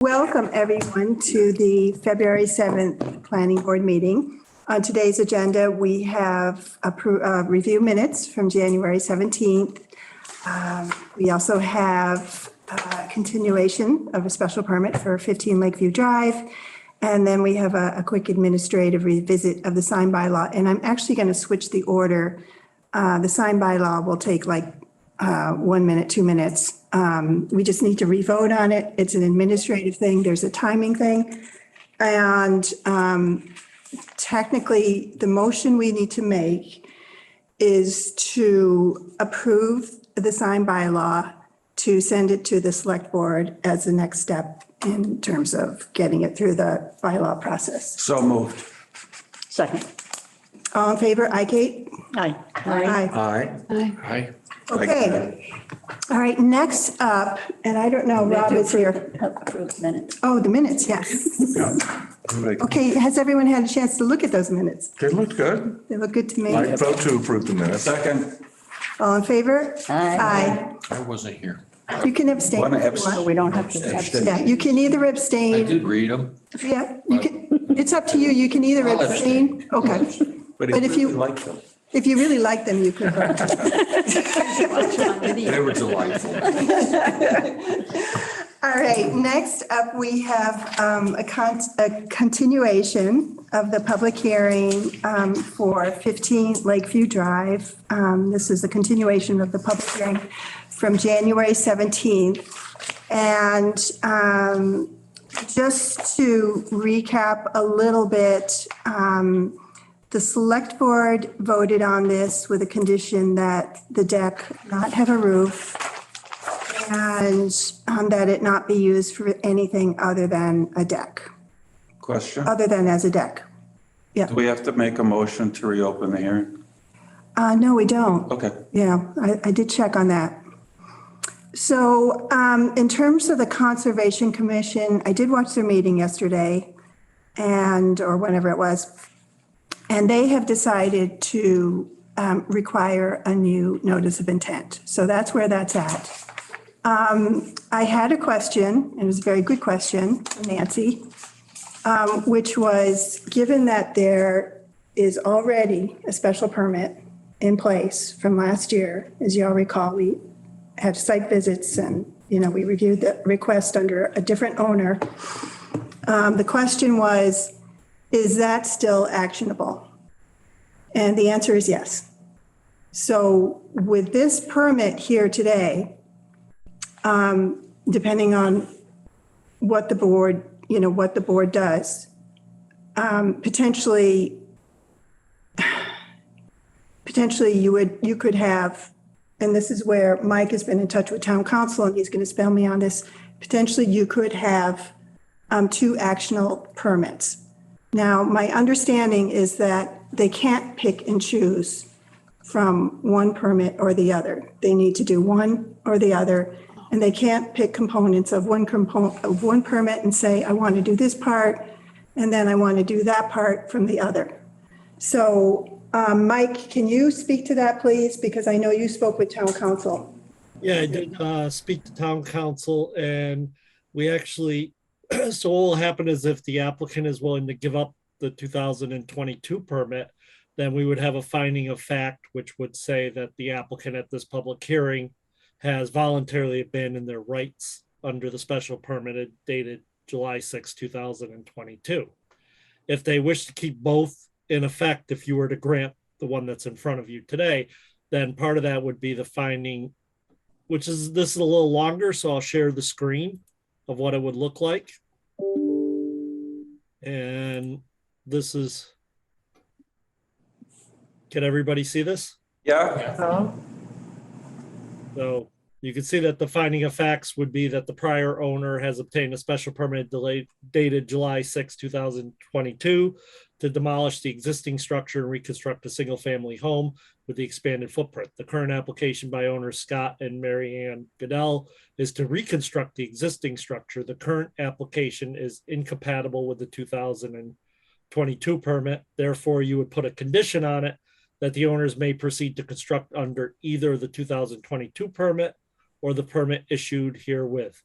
Welcome, everyone, to the February 7th Planning Board meeting. On today's agenda, we have review minutes from January 17th. We also have continuation of a special permit for 15 Lakeview Drive. And then we have a quick administrative revisit of the sign bylaw. And I'm actually going to switch the order. The sign bylaw will take like 1 minute, 2 minutes. We just need to re-vote on it. It's an administrative thing. There's a timing thing. And technically, the motion we need to make is to approve the sign bylaw to send it to the select board as the next step in terms of getting it through the bylaw process. So moved. Second. All in favor? Aye, Kate? Aye. Aye. Aye. Aye. Okay. All right, next up, and I don't know, Rob is here. Approved minutes. Oh, the minutes, yes. Okay, has everyone had a chance to look at those minutes? They looked good. They look good to me. I vote to approve the minutes. Second. All in favor? Aye. I wasn't here. Aye. You can abstain. One if you abstain. want. We don't have to abstain. Yeah, you can either I abstain. did read them. Yeah, you can, it's up to you. You can either I'll abstain. Okay. But But if if you- you like them. If you really like them, you can vote. They were delightful. All right, next up, we have a continuation of the public hearing for 15 Lakeview Drive. This is the continuation of the public hearing from January 17th. And just to recap a little bit, the select board voted on this with a condition that the deck not have a roof and that it not be used for anything other than a deck, Question? other than as a deck. Do we have to make a motion to reopen the hearing? No, we don't. Okay. Yeah, I did check on that. So in terms of the Conservation Commission, I did watch their meeting yesterday or whenever it was. And they have decided to require a new notice of intent. So that's where that's at. I had a question, and it was a very good question from Nancy, which was, given that there is already a special permit in place from last year, as you all recall, we had site visits and, we reviewed the request under a different owner. The question was, is that still actionable? And the answer is yes. So with this permit here today, depending on what the board does, potentially you could have, and this is where Mike has been in touch with town council and he's going to spell me on this, potentially you could have 2 actionable permits. Now, my understanding is that they can't pick and choose from one permit or the other. They need to do one or the other, and they can't pick components of one permit and say, I want to do this part, and then I want to do that part from the other. So, Mike, can you speak to that, please? Because I know you spoke with town council. Yeah, I did speak to town council, and we actually, so what will happen is if the applicant is willing to give up the 2022 permit, then we would have a finding of fact, which would say that the applicant at this public hearing has voluntarily abandoned their rights under the special permit dated July 6, 2022. If they wish to keep both in effect, if you were to grant the one that's in front of you today, then part of that would be the finding, this is a little longer, so I'll share the screen of what it would look like. And this is, can everybody see this? Yeah. So you can see that the finding of facts would be that the prior owner has obtained a special permit dated July 6, 2022 to demolish the existing structure and reconstruct a single family home with the expanded footprint. The current application by owners Scott and Mary Ann Goodell is to reconstruct the existing structure. The current application is incompatible with the 2022 permit. Therefore, you would put a condition on it that the owners may proceed to construct under either the 2022 permit or the permit issued herewith.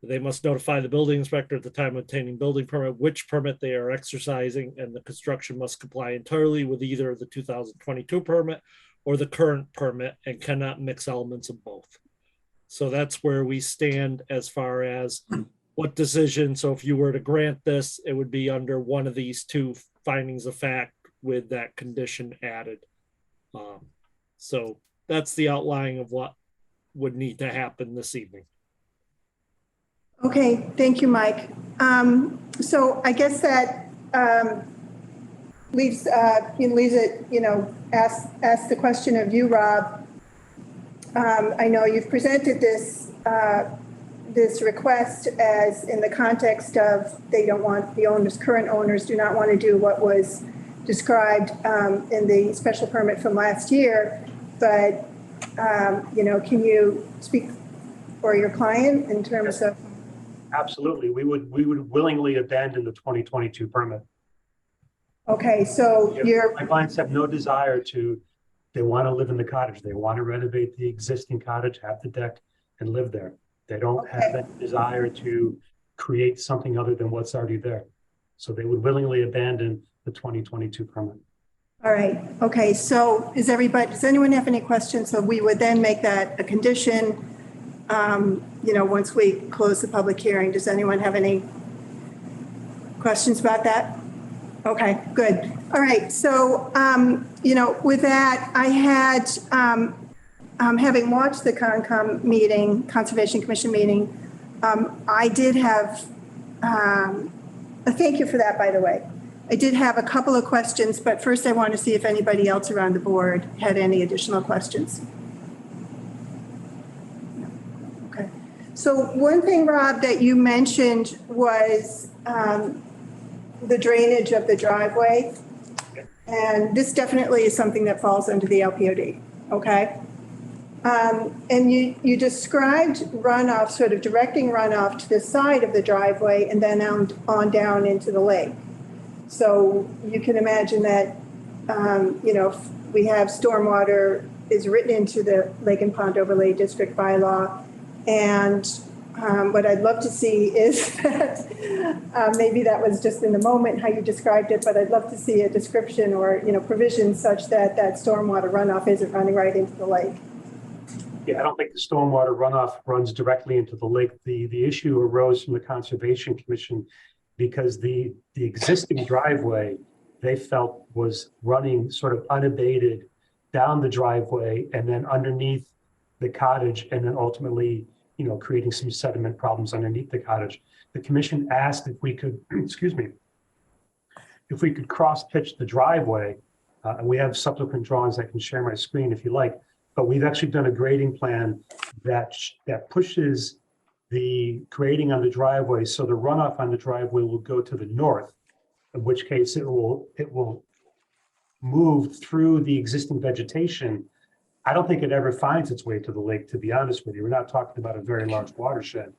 They must notify the building inspector at the time of obtaining building permit, which permit they are exercising, and the construction must comply entirely with either the 2022 permit or the current permit and cannot mix elements of both. So that's where we stand as far as what decision. So if you were to grant this, it would be under one of these two findings of fact with that condition added. So that's the outline of what would need to happen this evening. Okay, thank you, Mike. So I guess that leaves it, ask the question of you, Rob. I know you've presented this request as in the context of they don't want, the owners, current owners do not want to do what was described in the special permit from last year. But, can you speak for your client in terms of? Absolutely. We would willingly abandon the 2022 permit. Okay, so My clients have no desire they want to live in the cottage. They want to renovate the existing cottage, have the deck, and live there. They don't have that desire to create something other than what's already there. So they would willingly abandon the 2022 permit. All right. Okay. So does anyone have any questions? So we would then make that a condition, once we close the public hearing. Does anyone have any questions about that? Okay, good. All right. So, with that, I had, having watched the Conservation Commission meeting, I did have, thank you for that, by the way. I did have a couple of questions, but first I want to see if anybody else around the board had any additional questions. Okay. So one thing, Rob, that you mentioned was the drainage of the driveway. And this definitely is something that falls under the LPOD, okay? And you described runoff, sort of directing runoff to the side of the driveway and then on down into the lake. So you can imagine that, if we have stormwater is written into the Lake and Pond Overlay District bylaw. And what I'd love to see is that, maybe that was just in the moment how you described it, but I'd love to see a description or, provision such that that stormwater runoff isn't running right into the lake. Yeah, I don't think the stormwater runoff runs directly into the lake. The issue arose from the Conservation Commission because the existing driveway they felt was running sort of unabated down the driveway and then underneath the cottage and then ultimately, creating some sediment problems underneath the cottage. The commission asked if we could, if we could cross pitch the driveway. And we have subsequent drawings. I can share my screen if you like, but we've actually done a grading plan that pushes the grading on the driveway. So the runoff on the driveway will go to the north, in which case it will move through the existing vegetation. I don't think it ever finds its way to the lake, to be honest with you. We're not talking about a very large watershed,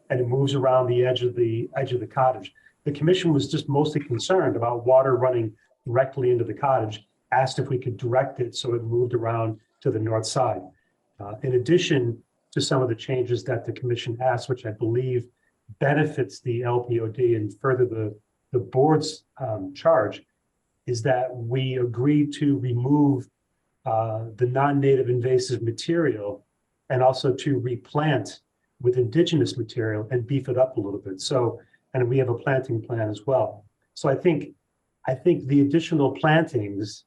and it moves around the edge of the cottage. The commission was just mostly concerned about water running directly into the cottage, asked if we could direct it so it moved around to the north side. In addition to some of the changes that the commission asked, which I believe benefits the LPOD and further the board's charge, is that we agreed to remove the non-native invasive material and also to replant with indigenous material and beef it up a little bit. So, and we have a planting plan as well. So I think the additional plantings,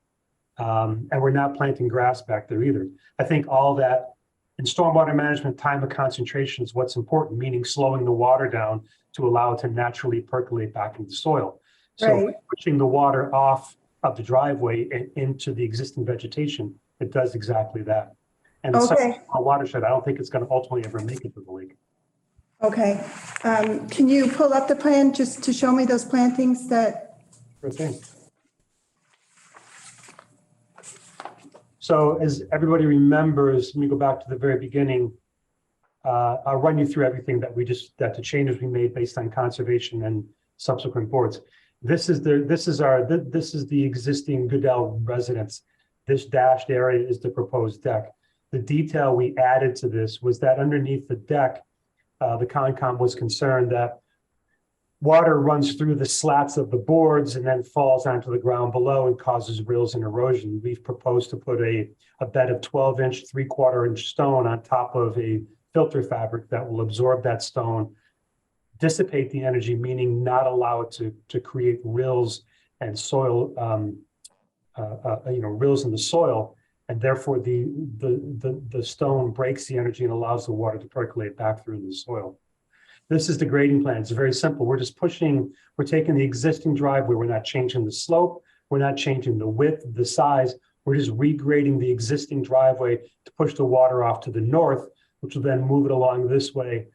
and we're not planting grass back there either. I think all that in stormwater management, time of concentration is what's important, meaning slowing the water down to allow it to naturally percolate back into the soil. So Right. pushing the water off of the driveway and into the existing vegetation, it does exactly that. And it's Okay. a watershed. I don't think it's going to ultimately ever make it to the lake. Okay. Can you pull up the plan just to show me those plantings that? Sure thing. So as everybody remembers, let me go back to the very beginning. I'll run you through everything that the changes we made based on conservation and subsequent boards. This is the existing Goodell residence. This dashed area is the proposed deck. The detail we added to this was that underneath the deck, the Concom was concerned that water runs through the slats of the boards and then falls onto the ground below and causes rills and erosion. We've proposed to put a bed of 12-inch, 3/4-inch stone on top of a filter fabric that will absorb that stone, dissipate the energy, meaning not allow it to create rills and soil, rills in the soil, and therefore the stone breaks the energy and allows the water to percolate back through the soil. This is the grading plan. It's very simple. We're taking the existing driveway. We're not changing the slope. We're not changing the width, the size. We're just regrading the existing driveway to push the water off to the north, which will then move it along this way,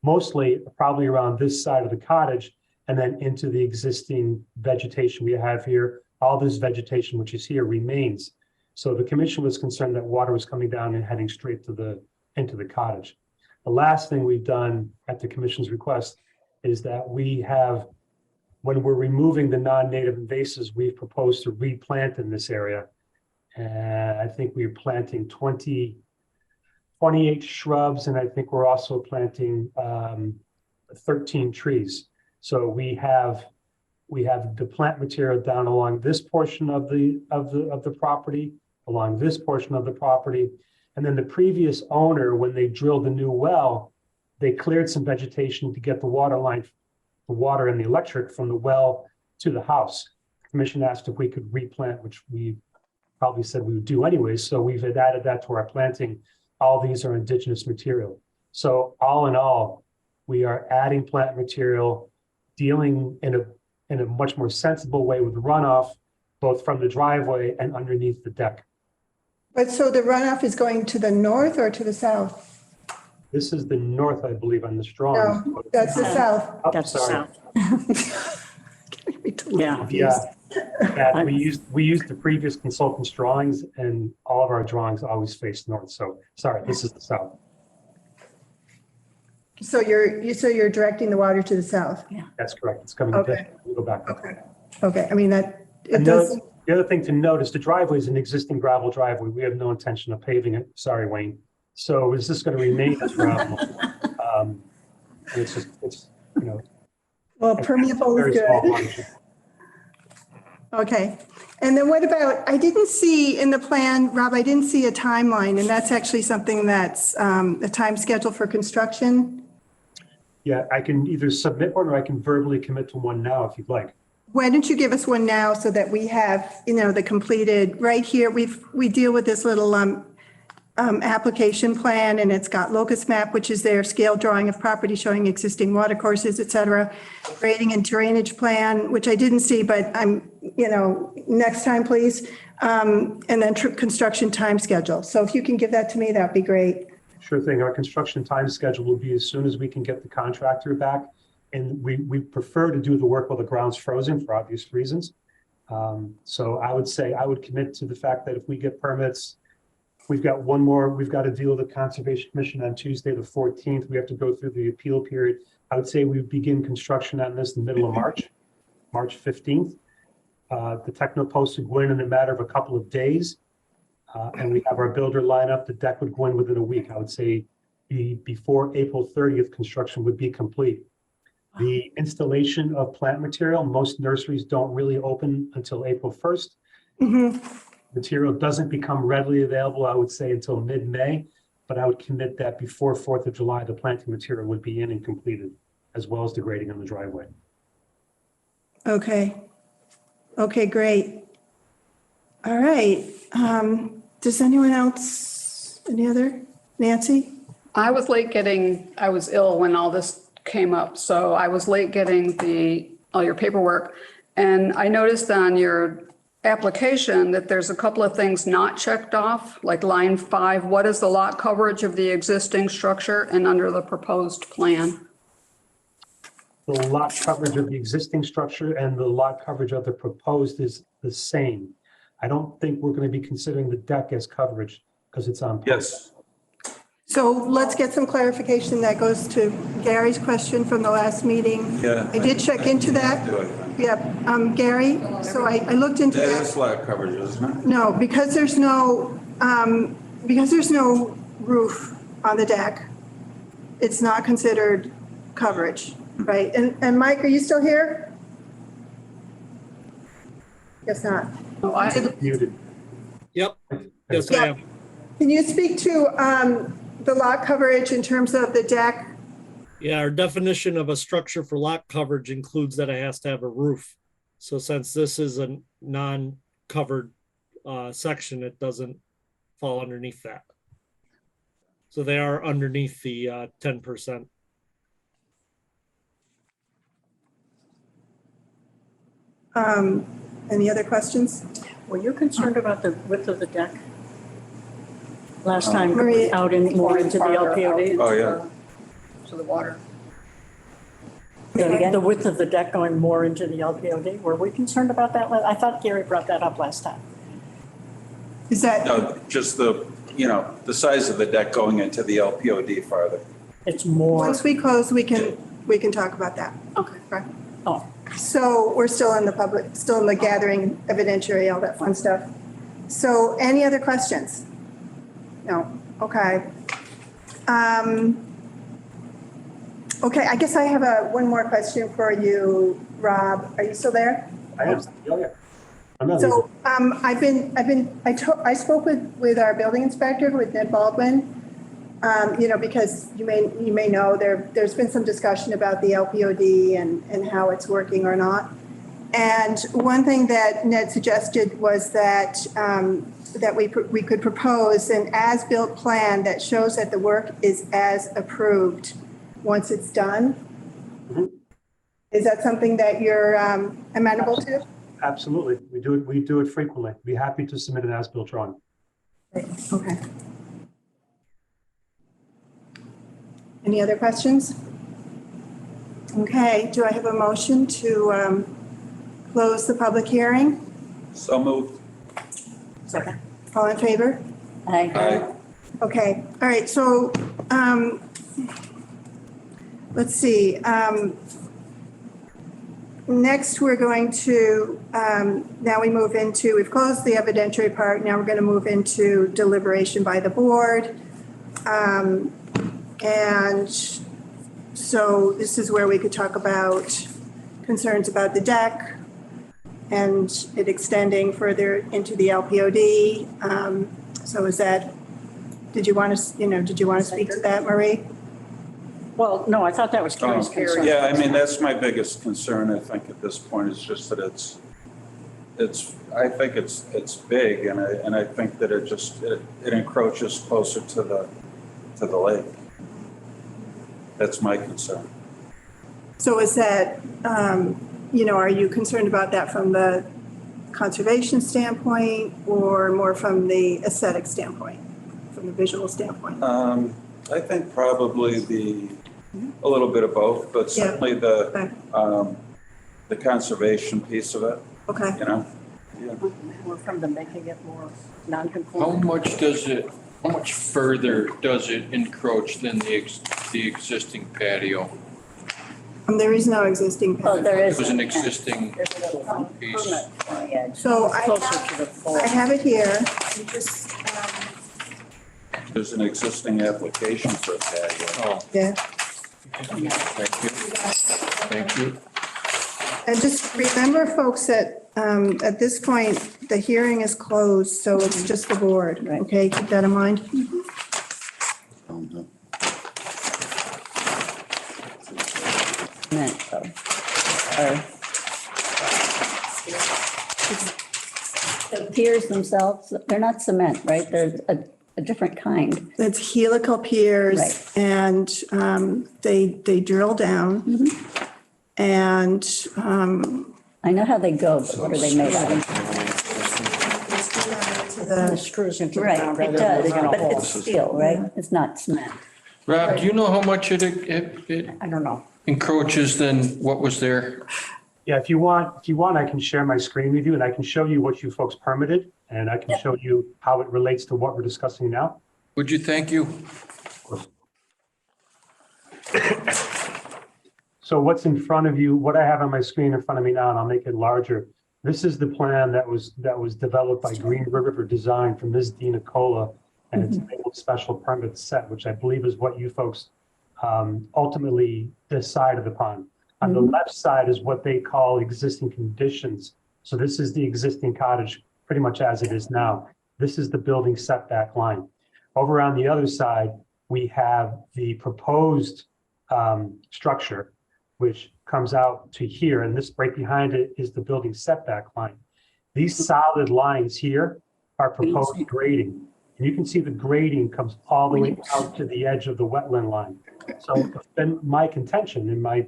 mostly probably around this side of the cottage, and then into the existing vegetation we have here. All this vegetation, which is here, remains. So the commission was concerned that water was coming down and heading straight into the cottage. The last thing we've done at the commission's request is that we have, when we're removing the non-native invasives, we've proposed to replant in this area. And I think we're planting 28 shrubs, and I think we're also planting 13 trees. So we have the plant material down along this portion of the property, along this portion of the property. And then the previous owner, when they drilled the new well, they cleared some vegetation to get the water line, the water and the electric from the well to the house. The commission asked if we could replant, which we probably said we would do anyway. So we've added that to our planting. All these are indigenous material. So all in all, we are adding plant material, dealing in a much more sensible way with runoff, both from the driveway and underneath the deck. But so the runoff is going to the north or to the south? This is the north, I believe, on the drawings. No, that's the south. Oh, That's the sorry. south. Yeah. Yeah, we used the previous consultant's drawings, and all of our drawings always face north. So sorry, this is the south. So you're directing the water to the south? That's correct. It's coming. Okay. We'll go back. Okay, I mean, that, it And does, the other thing to note is the driveway is an existing gravel driveway. We have no intention of paving it. Sorry, Wayne. So is this going to remain as gravel? It's well, permeable very is small good. hardship. Okay, and then what about, I didn't see in the plan, Rob, I didn't see a timeline, and that's actually something that's a time schedule for construction. Yeah, I can either submit one or I can verbally commit to one now if you'd like. Why don't you give us one now so that we have, the completed, right here, we deal with this little application plan, and it's got locus map, which is their scale drawing of property showing existing water courses, et cetera, grading and drainage plan, which I didn't see, but I'm, next time, please. And then construction time schedule. So if you can give that to me, that'd be great. Sure thing. Our construction time schedule will be as soon as we can get the contractor back. And we prefer to do the work while the ground's frozen for obvious reasons. So I would say I would commit to the fact that if we get permits, we've got to deal with the Conservation Commission on Tuesday, the 14th. We have to go through the appeal period. I would say we begin construction on this in the middle of March, March 15th. The techno post would go in a matter of a couple of days. And we have our builder line up. The deck would go in within a week. I would say before April 30th, construction would be complete. The installation of plant material, most nurseries don't really open until April 1st. Material doesn't become readily available, I would say, until mid-May, but I would commit that before 4th of July, the planting material would be in and completed, as well as the grading on the driveway. Okay. Okay, great. All right. Does anyone else, any other? Nancy? I was ill when all this came up, so I was late getting all your paperwork. And I noticed on your application that there's a couple of things not checked off, like line 5. What is the lot coverage of the existing structure and under the proposed plan? The lot coverage of the existing structure and the lot coverage of the proposed is the same. I don't think we're going to be considering the deck as coverage because it's on. Yes. So let's get some clarification. That goes to Gary's question from the last meeting. Yeah. I did check into that. Do it. Yep, Gary, so I looked into That that. is lot coverage, isn't it? No, because there's no roof on the deck. it's not considered coverage, right? And Mike, are you still here? Guess not. Oh, I, Muted. Yep, yes, I am. Can you speak to the lot coverage in terms of the deck? Yeah, our definition of a structure for lot coverage includes that it has to have a roof. So since this is a non-covered section, it doesn't fall underneath that. So they are underneath the 10%. Any other questions? Were you concerned about the width of the deck? Last time, Maria- out in more into the LPOD? Oh, yeah. to the water. The width of the deck going more into the LPOD? Were we concerned about that? I thought Gary brought that up last time. Is that, No, just the, the size of the deck going into the LPOD farther. It's more, once we close, we can talk about that. Okay. Right. oh, So we're still in the public, still in the gathering evidentiary, all that fun stuff. So any other questions? No, okay. Okay, I guess I have one more question for you, Rob. Are you still there? I am. Oh, yeah. I'm not So I spoke with our building inspector, with Ned Baldwin, because you may know there's been some discussion about the LPOD and how it's working or not. And one thing that Ned suggested was that we could propose an as-built plan that shows that the work is as approved once it's done. Mhm. Is that something that you're amenable to? Absolutely. We do it frequently. Be happy to submit an as-built drawing. Okay. Any other questions? Okay, do I have a motion to close the public hearing? So moved. second. All in favor? Aye. Okay, all right, so let's see. Next, we're going to, now we move into, we've closed the evidentiary part, now we're going to move into deliberation by the board. And so this is where we could talk about concerns about the deck and it extending further into the LPOD. So is that, did you want to speak to that, Marie? Well, no, I thought that was Gary's concern. Yeah, I mean, that's my biggest concern, I think, at this point, is just that I think it's big, and I think that it encroaches closer to the lake. That's my concern. So is that, are you concerned about that from the conservation standpoint or more from the aesthetic standpoint, from the visual standpoint? I think probably a little bit of both, but certainly Okay. the conservation piece of it, Okay. Yeah. We're from the making it more How non-conforming. how much further does it encroach than the existing patio? There is no existing Oh, path. there It is. was an existing There's a little piece. permit on the edge. So Closer to the pole. I have it here. You just, There's an existing application for a patio. Oh, yeah. thank you. Thank you. And just remember, folks, that at this point, the hearing is closed, so it's just the board, Right. okay? Keep that in mind. Cement, though. Or- The piers themselves, they're not cement, right? They're a different kind. It's helical piers, Right. and they drill down. And I know how they go, but what are they made out of? It screws into the Right, ground it rather than does, digging a but hole. it's steel, right? It's not cement. Rob, do you know how much it I don't know. encroaches than what was there? Yeah, if you want, I can share my screen with you and I can show you what you folks permitted and I can show you how it relates to what we're discussing now. Would you, thank you? So what's in front of you, what I have on my screen in front of me now, and I'll make it larger. This is the plan that was developed by Green River Design from Ms. Dina Cola, and it's labeled special permit set, which I believe is what you folks ultimately this side of the pond. On the left side is what they call existing conditions. So this is the existing cottage, pretty much as it is now. This is the building setback line. Over on the other side, we have the proposed structure, which comes out to here, and this right behind it is the building setback line. These solid lines here are proposed grading. And you can see the grading comes all the way out to the edge of the wetland line. So it's been my contention and my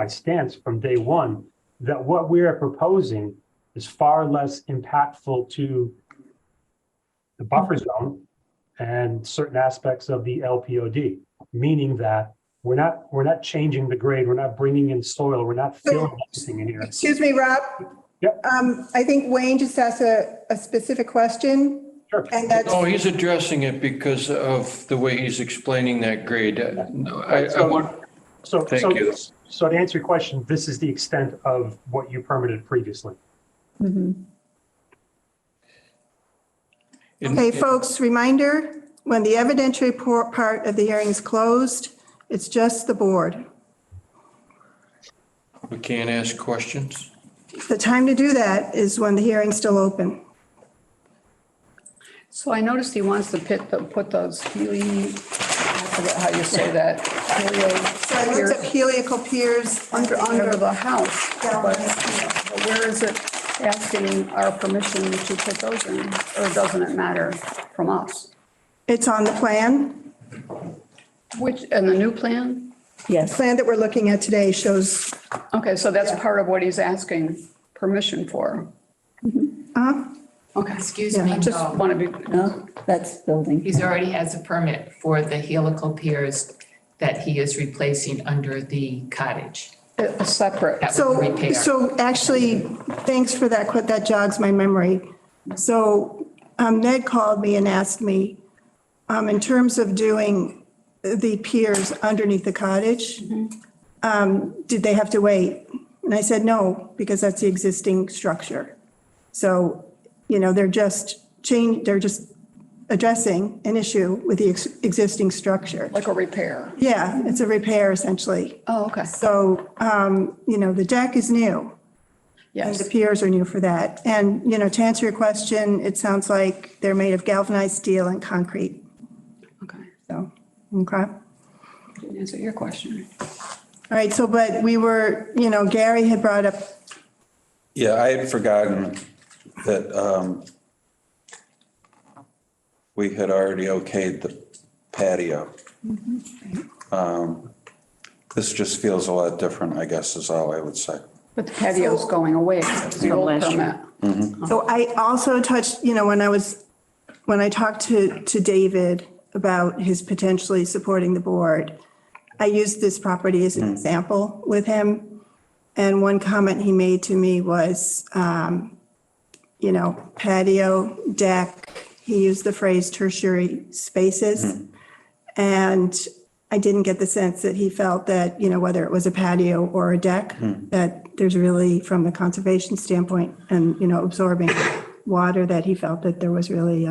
stance from day one that what we are proposing is far less impactful to the buffer zone and certain aspects of the LPOD, meaning that we're not changing the grade, we're not bringing in soil, we're not filling anything in here. Excuse me, Rob. Yep. I think Wayne just asked a specific question. Sure. And that's, No, he's addressing it because of the way he's explaining that grade. I want, So thank you. So to answer your question, this is the extent of what you permitted previously. okay, folks, reminder, when the evidentiary part of the hearing is closed, it's just the board. We can't ask questions. The time to do that is when the hearing's still open. So I noticed he wants to put those I forget how you say that. So I looked up heliacal piers. Under the house, but where is it asking our permission to put those in? Or doesn't it matter from us? It's on the plan. Which, and the new plan? The Yes. plan that we're looking at today shows, Okay, so that's part of what he's asking permission for. Okay. Excuse Yeah, me, I just no. want to be, No, that's building. He's already has a permit for the helical piers that he is replacing under the cottage. a separate, That would so, repair. so actually, thanks for that, that jogs my memory. So Ned called me and asked me, in terms of doing the piers underneath the cottage, did they have to wait? And I said, no, because that's the existing structure. So, they're just addressing an issue with the existing structure. like a repair. Yeah, it's a repair essentially. Oh, okay. So, the deck is new. And the Yes. piers are new for that. And, to answer your question, it sounds like they're made of galvanized steel and concrete. Okay. So, okay. Didn't answer your question. All right, so, but we were, Gary had brought up, Yeah, I had forgotten that we had already okayed the patio. This just feels a lot different, I guess, is all I would say. But the patio's going away. It's the old last year. permit. so I also touched, when I talked to David about his potentially supporting the board, I used this property as an example with him. And one comment he made to me was, patio, deck, he used the phrase tertiary spaces. And I didn't get the sense that he felt that, whether it was a patio or a deck, that there's really, from the conservation standpoint and, absorbing water, that he felt that there was really,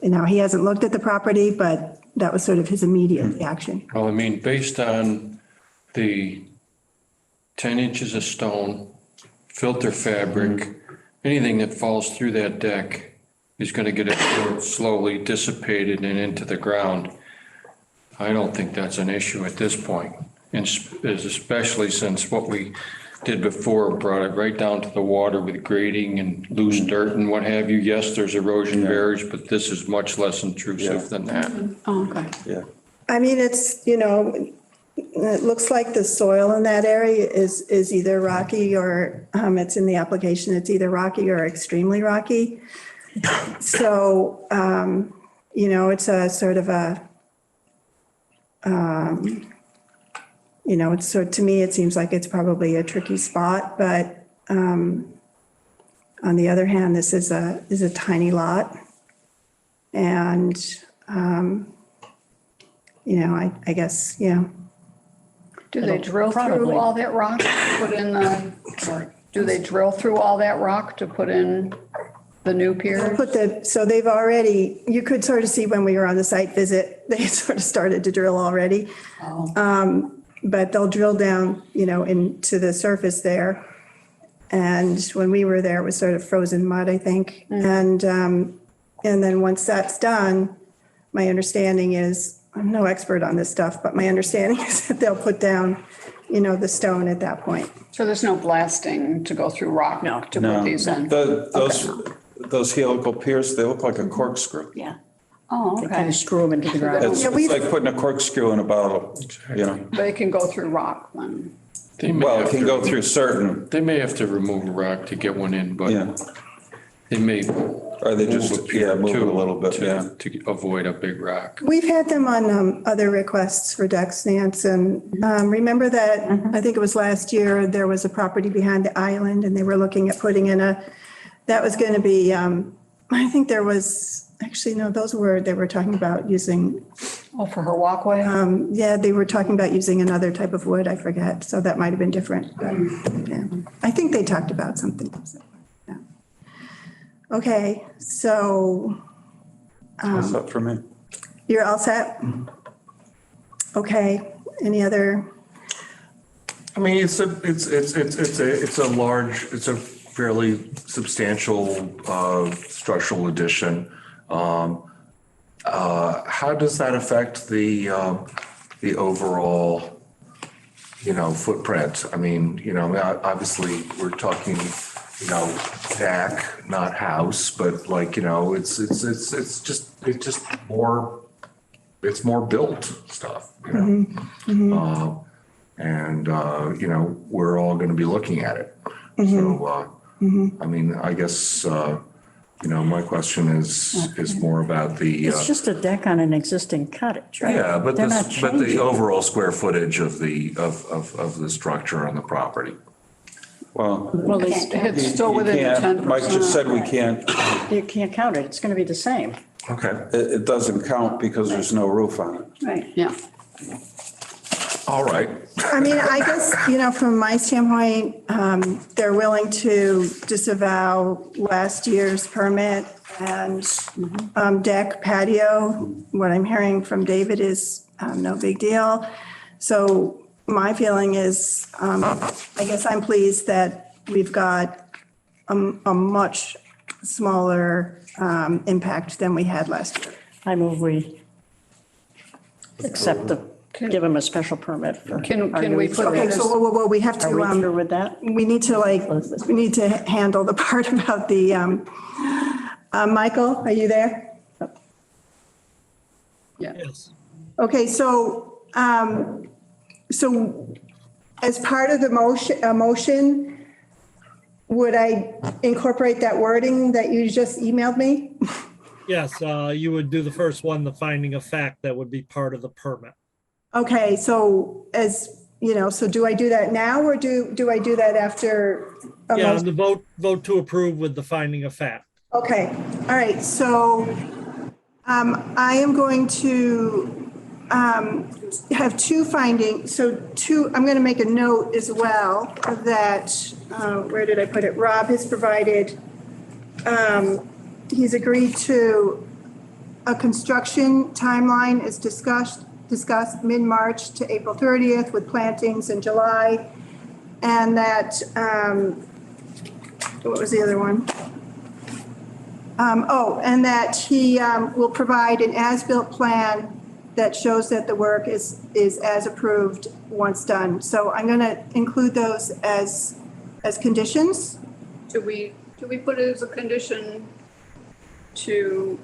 he hasn't looked at the property, but that was sort of his immediate reaction. Well, I mean, based on the 10 inches of stone, filter fabric, anything that falls through that deck is going to get absorbed, slowly dissipated and into the ground. I don't think that's an issue at this point, and especially since what we did before brought it right down to the water with grading and loose dirt and what have you. Yes, there's erosion barriers, but this is much less intrusive than that. Oh, okay. Yeah. I mean, it's, it looks like the soil in that area is either rocky or, it's in the application, it's either rocky or extremely rocky. So, it's a sort of a, it's so, to me, it seems like it's probably a tricky spot, but, on the other hand, this is a tiny lot. And, I guess, yeah. Do they drill through Probably. all that rock to put in the, or do they drill through all that rock to put in The new pier? So they've already, you could sort of see when we were on the site visit, they sort of started to drill already. But they'll drill down, into the surface there. And when we were there, it was sort of frozen mud, I think. And then once that's done, my understanding is, I'm no expert on this stuff, but my understanding is that they'll put down, the stone at that point. So there's no blasting to go through rock to put these in? Those helical piers, they look like a corkscrew. Yeah. Oh, They kind okay. of screw them into the ground. It's like putting a corkscrew in a bottle, But it can go through rock then? They may Well, have it can to- go through certain, They may have to remove a rock to get one in, but yeah. they may. Or they just, move it a little bit, yeah. To avoid a big rock. We've had them on other requests for deck stance, and remember that, I think it was last year, there was a property behind the island, and they were looking at putting in that was going to be, I think there was, actually, no, they were talking about using, Oh, for her walkway? yeah, they were talking about using another type of wood, I forget, so that might have been different. But, yeah. I think they talked about something. Yeah. Okay, so That's up for me. you're all set? Okay, any other? I mean, it's a fairly substantial structural addition. How does that affect the overall, footprint? I mean, obviously we're talking, deck, not house, but it's just more built stuff, and we're all going to be looking at it. So, I mean, I guess, my question is more about the. It's just a deck on an existing cottage, right? Yeah, but They're not but the changing. overall square footage of the structure on the property. Well, Well, It's still within the 10%. Mike just said we can't, you can't count it. It's going to be the same. Okay. it doesn't count because there's no roof on it. Right. Yeah. All right. I mean, I guess, from my standpoint, they're willing to disavow last year's permit and deck patio. What I'm hearing from David is no big deal. So my feeling is, I guess I'm pleased that we've got a much smaller impact than we had last year. I move we accept give them a special permit for. Can we put Okay, so whoa, we have Are we to, through with that? we need to handle the part about the, Michael, are you there? Yeah. Yes. Okay, so as part of the motion, would I incorporate that wording that you just emailed me? Yes, you would do the first one, the finding of fact, that would be part of the permit. Okay, so so do I do that now or do I do that after? a Yeah, motion? and the vote to approve with the finding of fact. Okay, all right, so I am going to have two findings, I'm going to make a note as well that, where did I put it? Rob has provided, he's agreed to a construction timeline as discussed mid-March to April 30th with plantings in July. And that, what was the other one? And that he will provide an as-built plan that shows that the work is as approved once done. So I'm going to include those as conditions. Do we put it as a condition to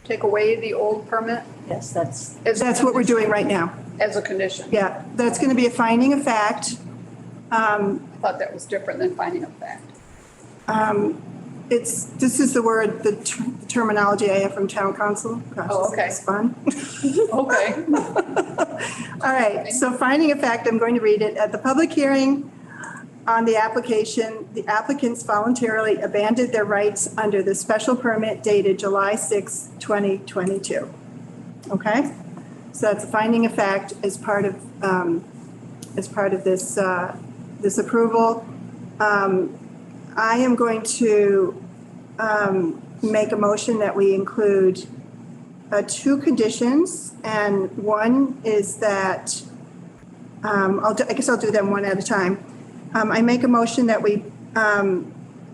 take away the old permit Yes, that's, That's what we're doing right now. as a condition? Yeah, that's going to be a finding of fact. I thought that was different than finding of fact. This is the word, the terminology I have from town council. Gosh, Oh, okay. It's fun. Okay. All right, so finding of fact, I'm going to read it. At the public hearing on the application, the applicants voluntarily abandoned their rights under the special permit dated July 6, 2022. Okay? So that's a finding of fact as part of this approval. I am going to make a motion that we include 2 conditions, and one is that, I guess I'll do them one at a time. I make a motion that we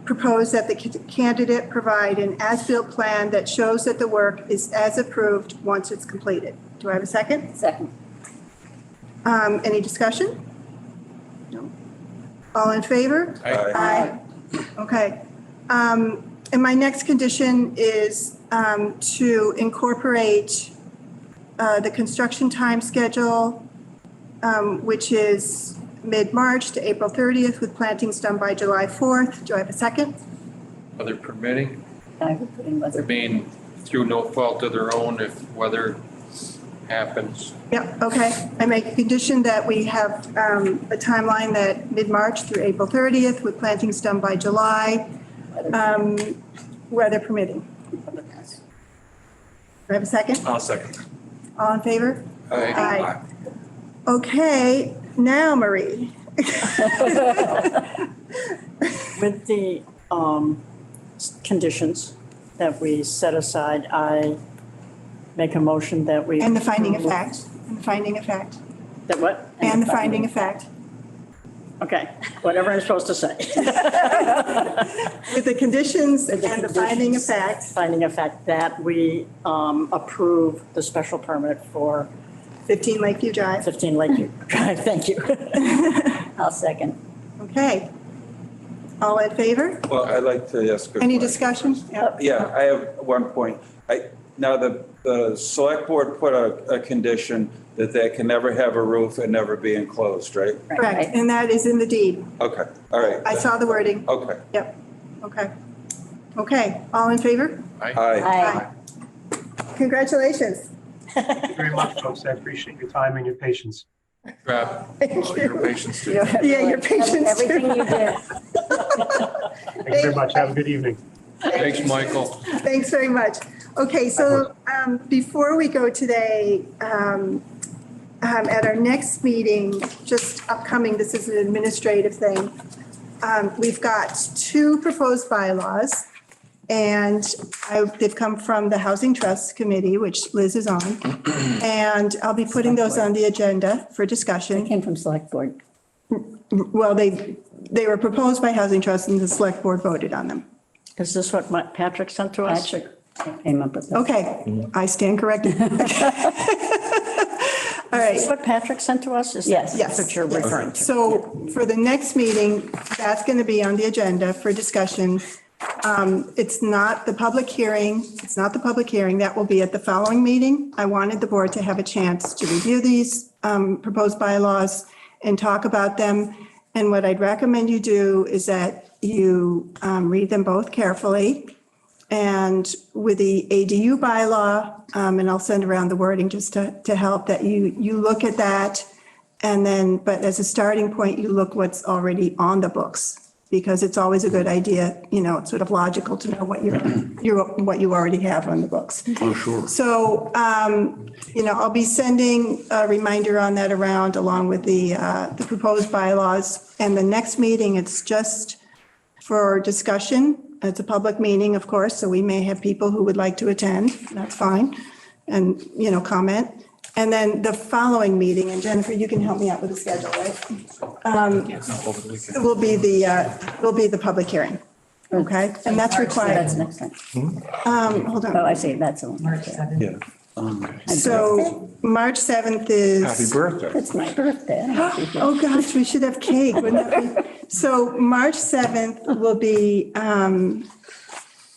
propose that the candidate provide an as-built plan that shows that the work is as approved once it's completed. Do I have a second? Second. Any discussion? No. All in favor? Aye. Okay. And my next condition is to incorporate the construction time schedule, which is mid-March to April 30th, with plantings done by July 4th. Do I have a second? Weather permitting, I would put in I weather. mean, through no fault of their own, if weather happens. Yep, okay. I make a condition that we have a timeline that mid-March through April 30th, with plantings done by July, weather permitting. Do I have a second? I'll second. All in favor? Aye. Okay, now Marie. With the conditions that we set aside, I make a motion that we. And the finding of fact, and the finding of fact, That what? and the finding of fact. Okay, whatever I'm supposed to say. With the conditions With the and the finding of conditions. fact. Finding a fact that we approve the special permit for 15 Lakeview Drive. 15 Lakeview Drive. Thank you. I'll second. Okay. All in favor? Well, I'd like to ask a Any question. discussion? Yeah. Yeah, I have one point. Now, the select board put a condition that they can never have a roof and never be enclosed, right? Correct, and that is in the deed. Okay, all right. I saw the wording. Okay, Yep, okay. Okay, all in favor? aye. Aye. Congratulations. Thank you very much, folks. I appreciate your time and your patience. Rob, Oh, your patience too. Yeah, your patience. Everything you did. Thank you very much. Have a good evening. thanks, Michael. Thanks very much. Okay, so before we go today, at our next meeting, just upcoming, this is an administrative thing. We've got 2 proposed bylaws, and they've come from the Housing Trust Committee, which Liz is on. And I'll be putting those on the agenda for It discussion. came from select board. Well, they were proposed by Housing Trust and the Select Board voted on them. Is this what Patrick sent to us? Patrick came up with that. Okay, I stand corrected. All Is this right. what Patrick sent to us? Is Yes. that Yes. what you're referring to? So for the next meeting, that's going to be on the agenda for discussion. It's not the public hearing. It's not the public hearing. That will be at the following meeting. I wanted the board to have a chance to review these proposed bylaws and talk about them. And what I'd recommend you do is that you read them both carefully. And with the ADU bylaw, and I'll send around the wording just to help, that you look at that. And then, but as a starting point, you look what's already on the books, because it's always a good idea, it's sort of logical to know what what you already have on the books. Oh, sure. So, I'll be sending a reminder on that around along with the proposed bylaws. And the next meeting, it's just for discussion. It's a public meeting, of course, so we may have people who would like to attend. That's fine. And, comment. And then the following meeting, and Jennifer, you can help me out with the schedule, right? Will be the public hearing. Okay? And that's That's required. next time. Hold Oh, on. I see, that's the one. March 7th. Yeah. So March 7th is. Happy birthday. It's my birthday. I don't know if you can- Oh, gosh, we should have cake, wouldn't that be? So March 7th will be, the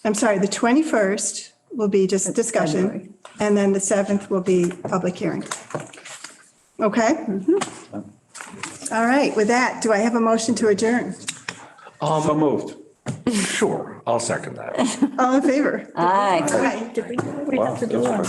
21st will be just discussion. February. And then the 7th will be public hearing. Okay? All right, with that, do I have a motion to adjourn? So moved. Sure, I'll second that. All in favor? Aye. Aye. Did we have to do Wow, a